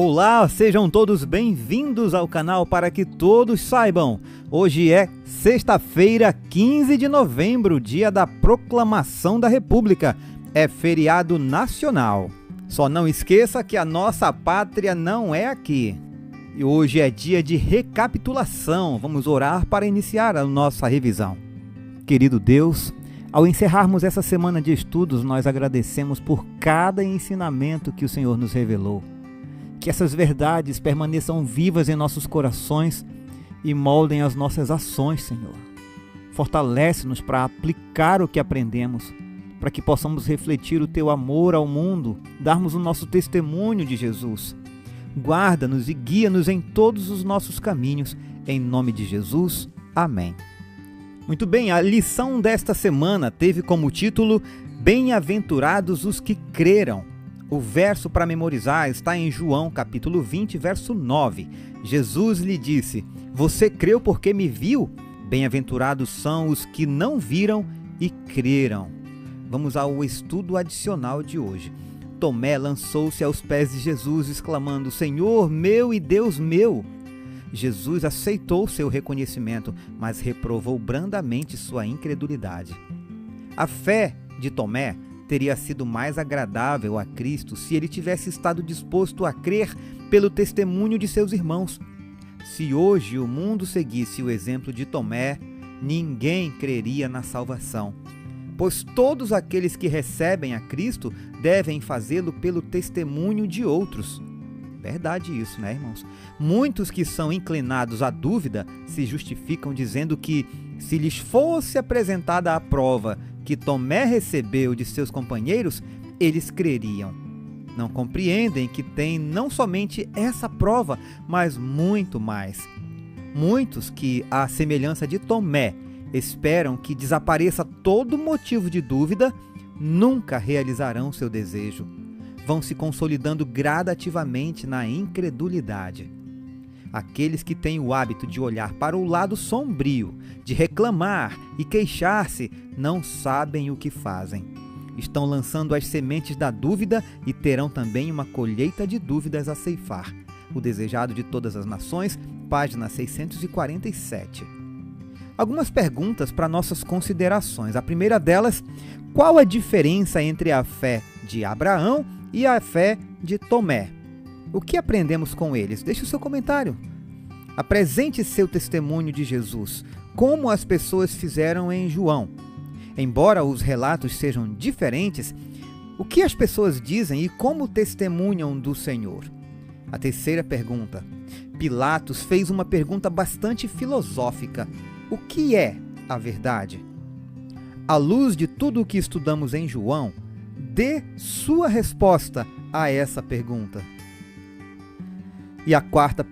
Olá, sejam todos bem-vindos ao canal Para Que Todos Saibam. Hoje é sexta-feira, 15 de novembro, dia da Proclamação da República. É feriado nacional. Só não esqueça que a nossa pátria não é aqui. E hoje é dia de recapitulação. Vamos orar para iniciar a nossa revisão. Querido Deus, ao encerrarmos essa semana de estudos, nós agradecemos por cada ensinamento que o Senhor nos revelou. Que essas verdades permaneçam vivas em nossos corações e moldem as nossas ações, Senhor. Fortalece-nos para aplicar o que aprendemos, para que possamos refletir o Teu amor ao mundo, darmos o nosso testemunho de Jesus. Guarda-nos e guia-nos em todos os nossos caminhos, em nome de Jesus. Amém. Muito bem, a lição desta semana teve como título Bem-aventurados os que creram. O verso para memorizar está em João, capítulo 20, verso 9. Jesus lhe disse: Você creu porque me viu? Bem-aventurados são os que não viram e creram. Vamos ao estudo adicional de hoje. Tomé lançou-se aos pés de Jesus, exclamando: Senhor meu e Deus meu! Jesus aceitou seu reconhecimento, mas reprovou brandamente sua incredulidade. A fé de Tomé teria sido mais agradável a Cristo se ele tivesse estado disposto a crer pelo testemunho de seus irmãos. Se hoje o mundo seguisse o exemplo de Tomé, ninguém creria na salvação, pois todos aqueles que recebem a Cristo devem fazê-lo pelo testemunho de outros. Verdade isso, né, irmãos? Muitos que são inclinados à dúvida se justificam dizendo que, se lhes fosse apresentada a prova que Tomé recebeu de seus companheiros, eles creriam. Não compreendem que tem não somente essa prova, mas muito mais. Muitos que, à semelhança de Tomé, esperam que desapareça todo motivo de dúvida, nunca realizarão seu desejo. Vão se consolidando gradativamente na incredulidade. Aqueles que têm o hábito de olhar para o lado sombrio, de reclamar e queixar-se, não sabem o que fazem. Estão lançando as sementes da dúvida e terão também uma colheita de dúvidas a ceifar. O Desejado de Todas as Nações, página 647. Algumas perguntas para nossas considerações. A primeira delas: qual a diferença entre a fé de Abraão e a fé de Tomé? O que aprendemos com eles? Deixe o seu comentário. Apresente seu testemunho de Jesus, como as pessoas fizeram em João. Embora os relatos sejam diferentes, o que as pessoas dizem e como testemunham do Senhor? A terceira pergunta. Pilatos fez uma pergunta bastante filosófica. O que é a verdade? À luz de tudo o que estudamos em João, dê sua resposta a essa pergunta. E a quarta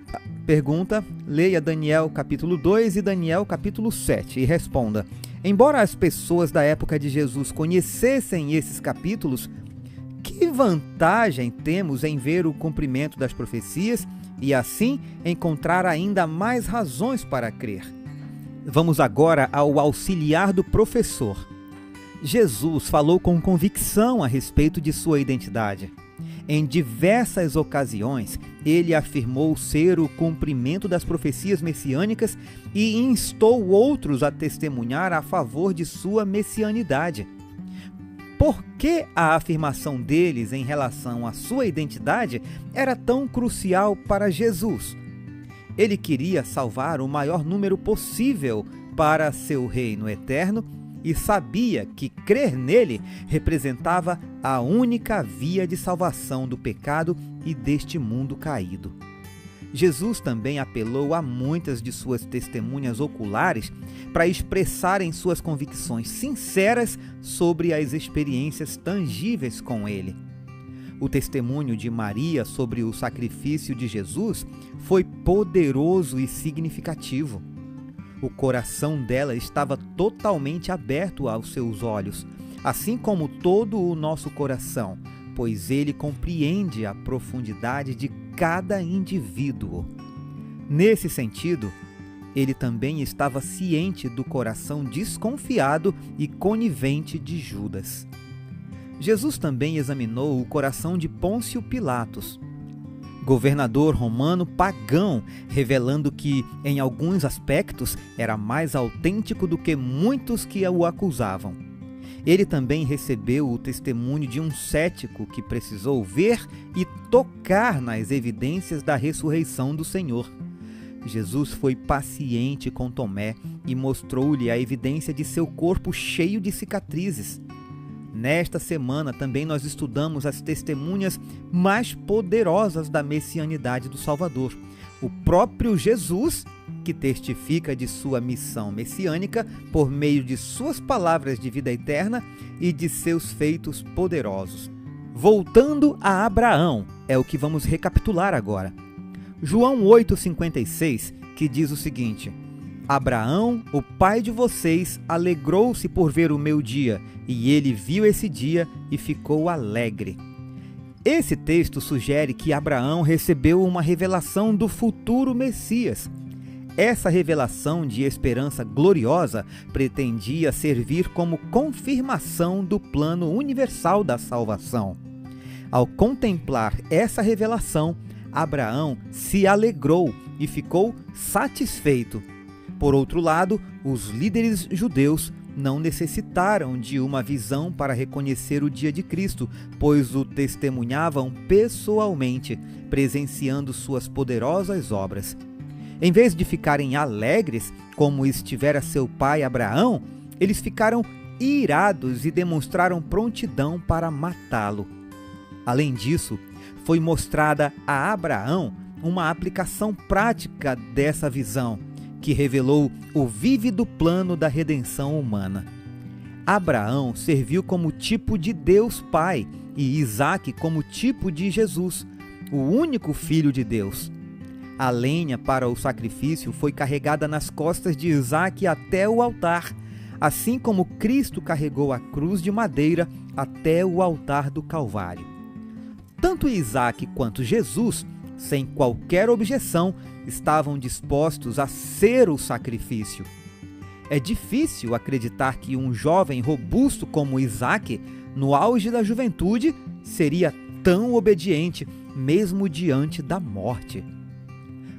pergunta, leia Daniel capítulo 2 e Daniel capítulo 7 e responda: embora as pessoas da época de Jesus conhecessem esses capítulos, que vantagem temos em ver o cumprimento das profecias e assim encontrar ainda mais razões para crer? Vamos agora ao auxiliar do professor. Jesus falou com convicção a respeito de sua identidade. Em diversas ocasiões, ele afirmou ser o cumprimento das profecias messiânicas e instou outros a testemunhar a favor de sua messianidade. Por que a afirmação deles em relação à sua identidade era tão crucial para Jesus? Ele queria salvar o maior número possível para seu reino eterno e sabia que crer nele representava a única via de salvação do pecado e deste mundo caído. Jesus também apelou a muitas de suas testemunhas oculares para expressarem suas convicções sinceras sobre as experiências tangíveis com ele. O testemunho de Maria sobre o sacrifício de Jesus foi poderoso e significativo. O coração dela estava totalmente aberto aos seus olhos, assim como todo o nosso coração, pois ele compreende a profundidade de cada indivíduo. Nesse sentido, ele também estava ciente do coração desconfiado e conivente de Judas. Jesus também examinou o coração de Pôncio Pilatos. governador romano pagão, revelando que, em alguns aspectos, era mais autêntico do que muitos que o acusavam. Ele também recebeu o testemunho de um cético que precisou ver e tocar nas evidências da ressurreição do Senhor. Jesus foi paciente com Tomé e mostrou-lhe a evidência de seu corpo cheio de cicatrizes. Nesta semana também nós estudamos as testemunhas mais poderosas da messianidade do Salvador. O próprio Jesus, que testifica de sua missão messiânica por meio de suas palavras de vida eterna e de seus feitos poderosos. Voltando a Abraão, é o que vamos recapitular agora. João 8,56, que diz o seguinte: Abraão, o pai de vocês, alegrou-se por ver o meu dia, e ele viu esse dia e ficou alegre. Esse texto sugere que Abraão recebeu uma revelação do futuro Messias. Essa revelação de esperança gloriosa pretendia servir como confirmação do plano universal da salvação. Ao contemplar essa revelação, Abraão se alegrou e ficou satisfeito. Por outro lado, os líderes judeus não necessitaram de uma visão para reconhecer o dia de Cristo, pois o testemunhavam pessoalmente, presenciando suas poderosas obras. Em vez de ficarem alegres, como estivera seu pai Abraão, eles ficaram irados e demonstraram prontidão para matá-lo. Além disso, foi mostrada a Abraão uma aplicação prática dessa visão, que revelou o vívido plano da redenção humana. Abraão serviu como tipo de Deus Pai e Isaque como tipo de Jesus, o único Filho de Deus. A lenha para o sacrifício foi carregada nas costas de Isaque até o altar, assim como Cristo carregou a cruz de madeira até o altar do Calvário. Tanto Isaque quanto Jesus, sem qualquer objeção, estavam dispostos a ser o sacrifício. É difícil acreditar que um jovem robusto como Isaque, no auge da juventude, seria tão obediente, mesmo diante da morte.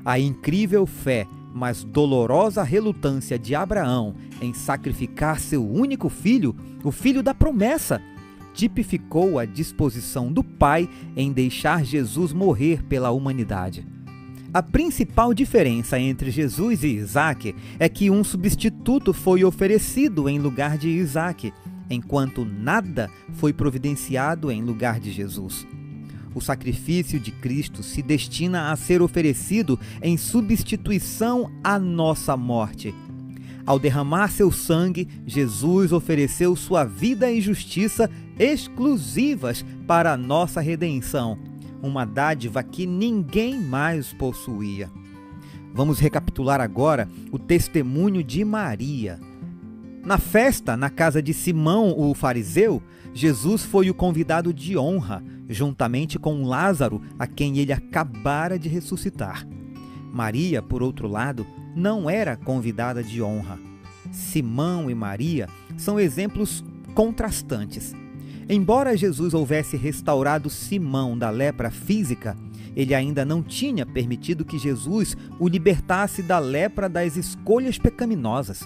A incrível fé, mas dolorosa relutância de Abraão em sacrificar seu único filho, o filho da promessa, tipificou a disposição do Pai em deixar Jesus morrer pela humanidade. A principal diferença entre Jesus e Isaque é que um substituto foi oferecido em lugar de Isaque, enquanto nada foi providenciado em lugar de Jesus. O sacrifício de Cristo se destina a ser oferecido em substituição à nossa morte. Ao derramar seu sangue, Jesus ofereceu sua vida e justiça exclusivas para a nossa redenção, uma dádiva que ninguém mais possuía. Vamos recapitular agora o testemunho de Maria. Na festa, na casa de Simão, o fariseu, Jesus foi o convidado de honra, juntamente com Lázaro, a quem ele acabara de ressuscitar. Maria, por outro lado, não era convidada de honra. Simão e Maria são exemplos contrastantes. Embora Jesus houvesse restaurado Simão da lepra física, ele ainda não tinha permitido que Jesus o libertasse da lepra das escolhas pecaminosas.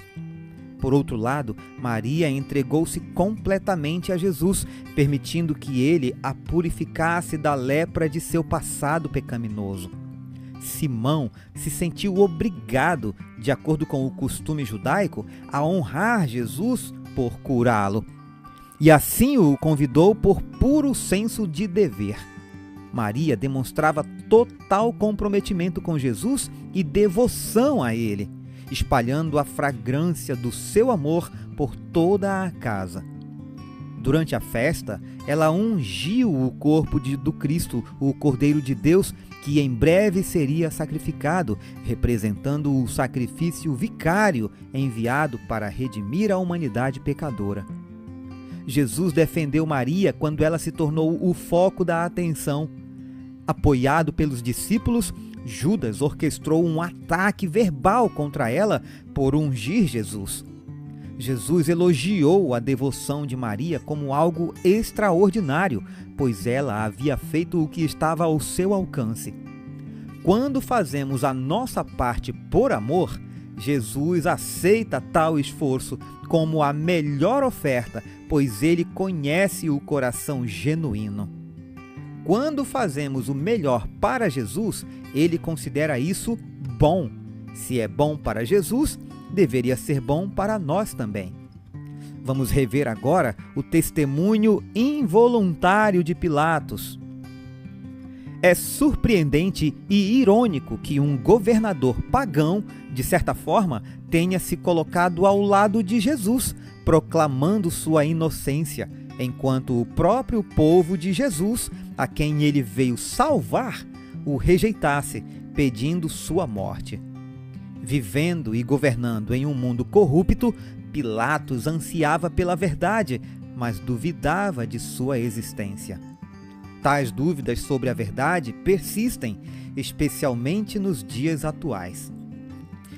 Por outro lado, Maria entregou-se completamente a Jesus, permitindo que ele a purificasse da lepra de seu passado pecaminoso. Simão se sentiu obrigado, de acordo com o costume judaico, a honrar Jesus por curá-lo. E assim o convidou por puro senso de dever. Maria demonstrava total comprometimento com Jesus e devoção a ele, espalhando a fragrância do seu amor por toda a casa. Durante a festa, ela ungiu o corpo do Cristo, o Cordeiro de Deus, que em breve seria sacrificado, representando o sacrifício vicário enviado para redimir a humanidade pecadora. Jesus defendeu Maria quando ela se tornou o foco da atenção. Apoiado pelos discípulos, Judas orquestrou um ataque verbal contra ela por ungir Jesus. Jesus elogiou a devoção de Maria como algo extraordinário, pois ela havia feito o que estava ao seu alcance. Quando fazemos a nossa parte por amor, Jesus aceita tal esforço como a melhor oferta, pois ele conhece o coração genuíno. Quando fazemos o melhor para Jesus, ele considera isso bom. Se é bom para Jesus, deveria ser bom para nós também. Vamos rever agora o testemunho involuntário de Pilatos. É surpreendente e irônico que um governador pagão, de certa forma, tenha se colocado ao lado de Jesus, proclamando sua inocência, enquanto o próprio povo de Jesus, a quem ele veio salvar, o rejeitasse, pedindo sua morte. Vivendo e governando em um mundo corrupto, Pilatos ansiava pela verdade, mas duvidava de sua existência. Tais dúvidas sobre a verdade persistem, especialmente nos dias atuais.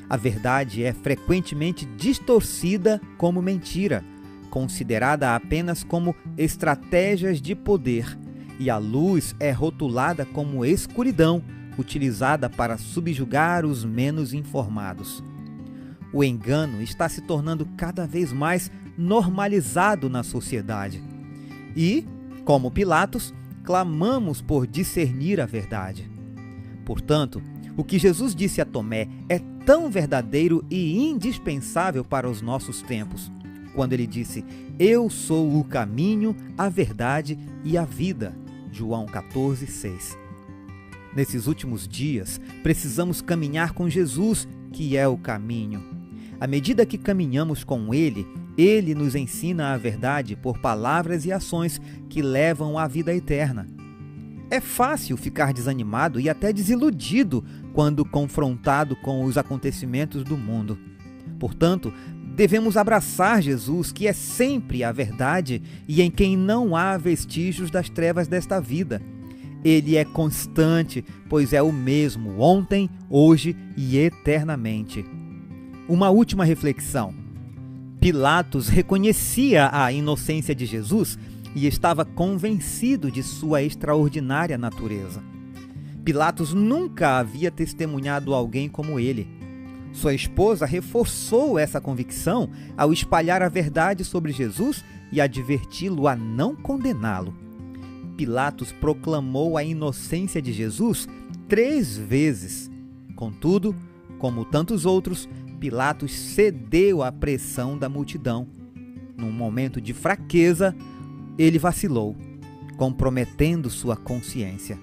A verdade é frequentemente distorcida como mentira, considerada apenas como estratégias de poder, e a luz é rotulada como escuridão, utilizada para subjugar os menos informados. O engano está se tornando cada vez mais normalizado na sociedade. E, como Pilatos, clamamos por discernir a verdade. Portanto, o que Jesus disse a Tomé é tão verdadeiro e indispensável para os nossos tempos, quando ele disse: "Eu sou o caminho, a verdade e a vida." João 14:6. Nesses últimos dias, precisamos caminhar com Jesus, que é o caminho. À medida que caminhamos com Ele, Ele nos ensina a verdade por palavras e ações que levam à vida eterna. É fácil ficar desanimado e até desiludido quando confrontado com os acontecimentos do mundo. Portanto, devemos abraçar Jesus, que é sempre a verdade e em quem não há vestígios das trevas desta vida. Ele é constante, pois é o mesmo ontem, hoje e eternamente. Uma última reflexão. Pilatos reconhecia a inocência de Jesus e estava convencido de sua extraordinária natureza. Pilatos nunca havia testemunhado alguém como ele. Sua esposa reforçou essa convicção ao espalhar a verdade sobre Jesus e adverti-lo a não condená-lo. Pilatos proclamou a inocência de Jesus 3 vezes. Contudo, como tantos outros, Pilatos cedeu à pressão da multidão. Num momento de fraqueza, ele vacilou, comprometendo sua consciência.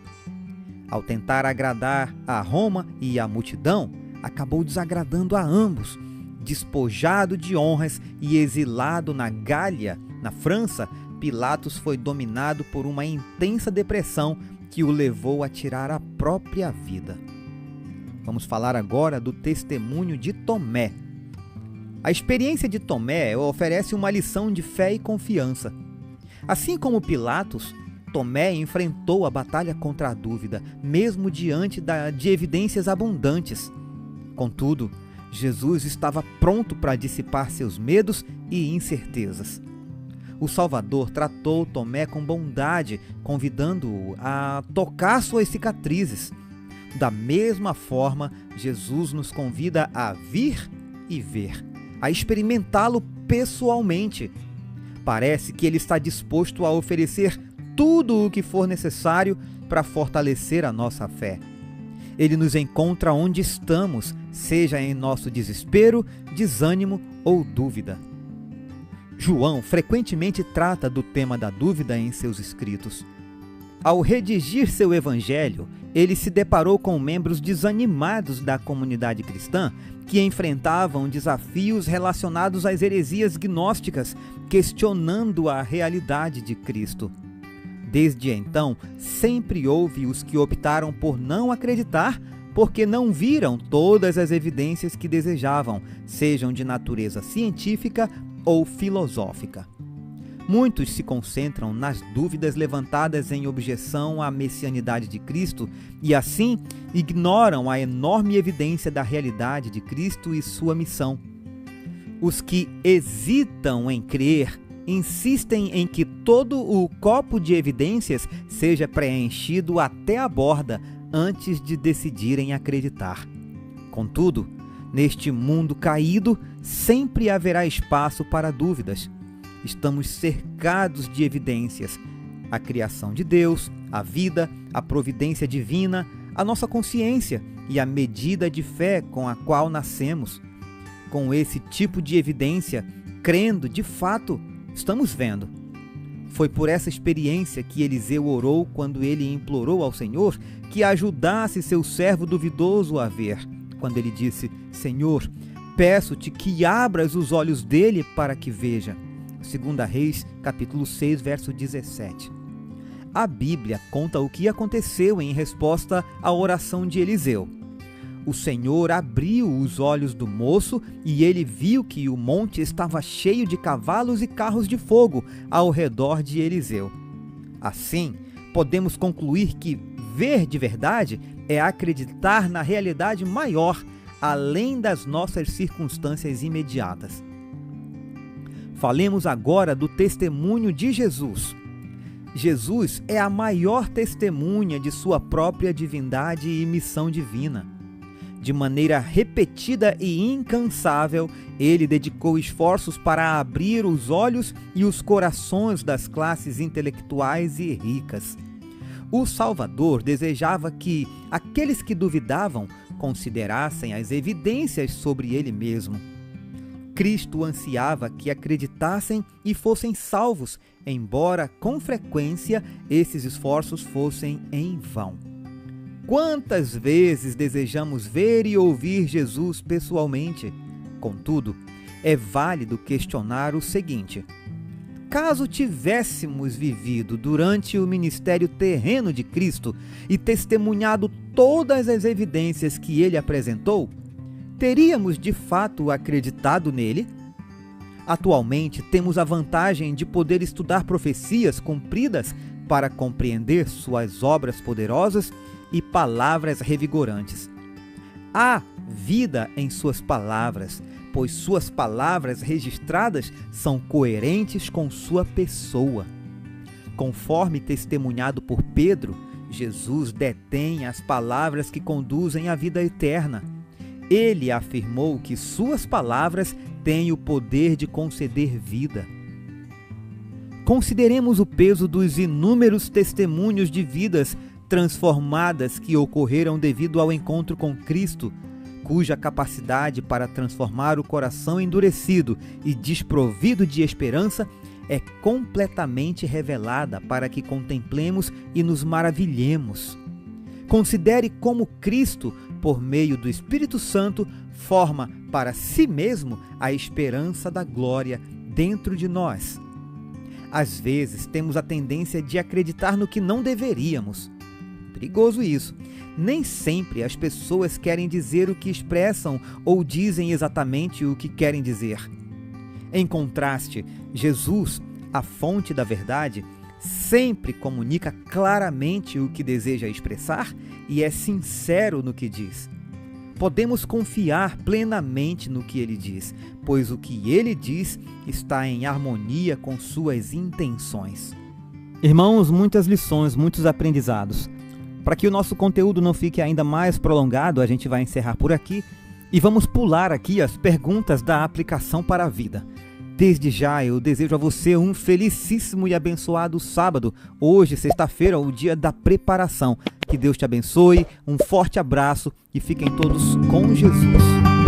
Ao tentar agradar a Roma e a multidão, acabou desagradando a ambos. Despojado de honras e exilado na Gália, na França, Pilatos foi dominado por uma intensa depressão que o levou a tirar a própria vida. Vamos falar agora do testemunho de Tomé. A experiência de Tomé oferece uma lição de fé e confiança. Assim como Pilatos, Tomé enfrentou a batalha contra a dúvida, mesmo diante de evidências abundantes. Contudo, Jesus estava pronto para dissipar seus medos e incertezas. O Salvador tratou Tomé com bondade, convidando-o a tocar suas cicatrizes. Da mesma forma, Jesus nos convida a vir e ver, a experimentá-lo pessoalmente. Parece que ele está disposto a oferecer tudo o que for necessário para fortalecer a nossa fé. Ele nos encontra onde estamos, seja em nosso desespero, desânimo ou dúvida. João frequentemente trata do tema da dúvida em seus escritos. Ao redigir seu evangelho, ele se deparou com membros desanimados da comunidade cristã que enfrentavam desafios relacionados às heresias gnósticas, questionando a realidade de Cristo. Desde então, sempre houve os que optaram por não acreditar porque não viram todas as evidências que desejavam, sejam de natureza científica ou filosófica. Muitos se concentram nas dúvidas levantadas em objeção à messianidade de Cristo e, assim, ignoram a enorme evidência da realidade de Cristo e sua missão. Os que hesitam em crer insistem em que todo o copo de evidências seja preenchido até a borda, antes de decidirem acreditar. Contudo, neste mundo caído, sempre haverá espaço para dúvidas. Estamos cercados de evidências: a criação de Deus, a vida, a providência divina, a nossa consciência e a medida de fé com a qual nascemos. Com esse tipo de evidência, crendo, de fato, estamos vendo. Foi por essa experiência que Eliseu orou quando ele implorou ao Senhor que ajudasse seu servo duvidoso a ver. Quando ele disse: Senhor, peço-te que abras os olhos dele para que veja. 2 Reis, capítulo 6, verso 17. A Bíblia conta o que aconteceu em resposta à oração de Eliseu. O Senhor abriu os olhos do moço e ele viu que o monte estava cheio de cavalos e carros de fogo ao redor de Eliseu. Assim, podemos concluir que ver de verdade é acreditar na realidade maior, além das nossas circunstâncias imediatas. Falemos agora do testemunho de Jesus. Jesus é a maior testemunha de sua própria divindade e missão divina. De maneira repetida e incansável, ele dedicou esforços para abrir os olhos e os corações das classes intelectuais e ricas. O Salvador desejava que aqueles que duvidavam considerassem as evidências sobre ele mesmo. Cristo ansiava que acreditassem e fossem salvos, embora com frequência esses esforços fossem em vão. Quantas vezes desejamos ver e ouvir Jesus pessoalmente? Contudo, é válido questionar o seguinte: caso tivéssemos vivido durante o ministério terreno de Cristo e testemunhado todas as evidências que ele apresentou, teríamos de fato acreditado nele? Atualmente temos a vantagem de poder estudar profecias cumpridas para compreender suas obras poderosas e palavras revigorantes. Há vida em suas palavras, pois suas palavras registradas são coerentes com sua pessoa. Conforme testemunhado por Pedro, Jesus detém as palavras que conduzem à vida eterna. Ele afirmou que suas palavras têm o poder de conceder vida. Consideremos o peso dos inúmeros testemunhos de vidas transformadas que ocorreram devido ao encontro com Cristo, cuja capacidade para transformar o coração endurecido e desprovido de esperança é completamente revelada para que contemplemos e nos maravilhemos. Considere como Cristo, por meio do Espírito Santo, forma para si mesmo a esperança da glória dentro de nós. Às vezes temos a tendência de acreditar no que não deveríamos. Perigoso isso. Nem sempre as pessoas querem dizer o que expressam ou dizem exatamente o que querem dizer. Em contraste, Jesus, a fonte da verdade, sempre comunica claramente o que deseja expressar e é sincero no que diz. Podemos confiar plenamente no que ele diz, pois o que ele diz está em harmonia com suas intenções. Irmãos, muitas lições, muitos aprendizados. Para que o nosso conteúdo não fique ainda mais prolongado, a gente vai encerrar por aqui e vamos pular aqui as perguntas da aplicação para a vida. Desde já eu desejo a você um felicíssimo e abençoado sábado. Hoje, sexta-feira, o dia da preparação. Que Deus te abençoe, um forte abraço e fiquem todos com Jesus.